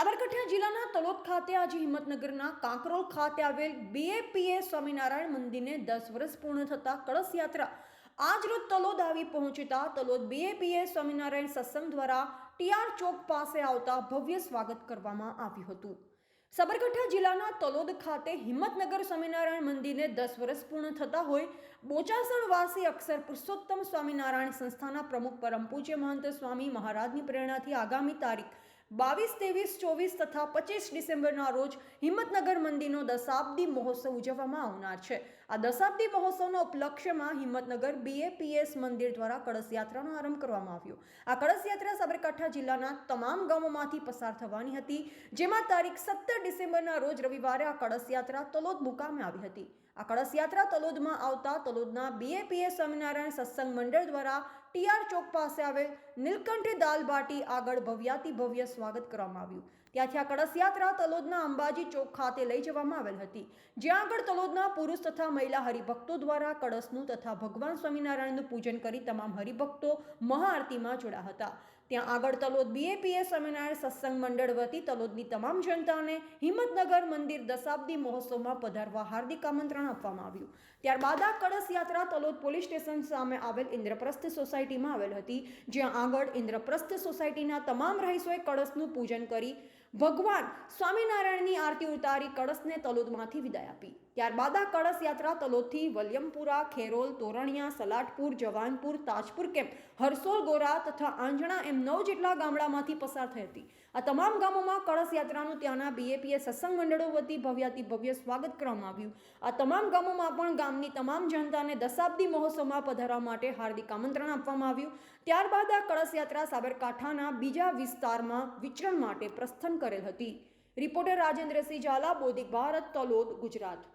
સાબરકાંઠા જિલ્લાના તલોદ ખાતે આજે હિંમતનગરના કાંકરોલ ખાતે આવેલ BAPS સ્વામિનારાયણ મંદિરને 10 વર્ષ પૂર્ણ થતા કળશ યાત્રા આજરોજ તલોદ આવી પહોંચતા તલોદ BAPS સ્વામિનારાયણ સત્સંગ દ્વારા TR ચોક પાસે આવતા ભવ્ય સ્વાગત કરવામાં આવ્યું હતું। સાબરકાંઠા જિલ્લાના તલોદ ખાતે હિંમતનગર સ્વામિનારાયણ મંદિરને 10 વર્ષ પૂર્ણ થતા હોય બોચાસણ વાસી અક્ષર પુરુષોત્તમ સ્વામિનારાયણ સંસ્થાના પ્રમુખ પરમ પૂજ્ય મહંત સ્વામી મહારાજની પ્રેરણાથી આગામી તારીખ 22, 23, 24 તથા 25 ડિસેમ્બરના રોજ હિંમતનગર મંદિરનો દશાબ્દી મહોત્સવ ઉજવવામાં આવનાર છે। આ દશાબ્દી મહોત્સવના ઉપલક્ષ્યમાં હિંમતનગર BAPS મંદિર દ્વારા કળશ યાત્રાનો આરંભ કરવામાં આવ્યો। આ કળશ યાત્રા સાબરકાંઠા જિલ્લાના તમામ ગામોમાંથી પસાર થવાની હતી, જેમાં તારીખ 17 ડિસેમ્બરના રોજ રવિવારે આ કળશ યાત્રા તલોદ મુકામે આવી હતી। આ કળશ યાત્રા તલોદમાં આવતા તલોદના BAPS સ્વામિનારાયણ સત્સંગ મંડળ દ્વારા TR ચોક પાસે આવેલ નીલકંઠી દાલબાટી આગળ ભવ્યાતિ ભવ્ય સ્વાગત કરવામાં આવ્યું। ત્યાંથી આ કળશ યાત્રા તલોદના અંબાજી ચોક ખાતે લઈ જવામાં આવેલ હતી, જ્યાં આગળ તલોદના પુરુષ તથા મહિલા હરિભક્તો દ્વારા કળશનું તથા ભગવાન સ્વામિનારાયણનું પૂજન કરી તમામ હરિભક્તો મહાઆરતીમાં જોડાયા હતા। ત્યાં આગળ તલોદ BAPS સ્વામિનારાયણ સત્સંગ મંડળ વતી તલોદની તમામ જનતાને હિંમતનગર મંદિર દશાબ્દી મહોત્સવમાં પધારવા હાર્દિક આમંત્રણ આપવામાં આવ્યું। ત્યારબાદ આ કળશ યાત્રા તલોદ પોલીસ સ્ટેશન સામે આવેલ ઇન્દ્રપ્રસ્થ સોસાયટીમાં આવેલ હતી, જ્યાં આગળ ઇન્દ્રપ્રસ્થ સોસાયટીના તમામ રહીશોએ કળશનું પૂજન કરી ભગવાન સ્વામિનારાયણની આરતી ઉતારી કળશને તલોદમાંથી વિદાય આપી। ત્યારબાદ આ કળશ યાત્રા તલોદથી વલ્યમપુરા, ખેરોલ, તોરણિયા, સલાટપુર, જવાનપુર, તાજપુર કેમ્પ, હરસોલ, ગોરા તથા આંજણા એમ 9 જેટલા ગામડામાંથી પસાર થઈ હતી। આ તમામ ગામોમાં કળશ યાત્રાનું ત્યાંના BAPS સત્સંગ મંડળો વતી ભવ્યાતિ ભવ્ય સ્વાગત કરવામાં આવ્યું। આ તમામ ગામોમાં પણ ગામની તમામ જનતાને દશાબ્દી મહોત્સવમાં પધારવા માટે હાર્દિક આમંત્રણ આપવામાં આવ્યું। ત્યારબાદ આ કળશ યાત્રા સાબરકાંઠાના બીજા વિસ્તારમાં વિચરણ માટે પ્રસ્થાન કરેલ હતી। રિપોર્ટર રાજેન્દ્રસિંહ ઝાલા, બોધિક ભારત, તલોદ, ગુજરાત।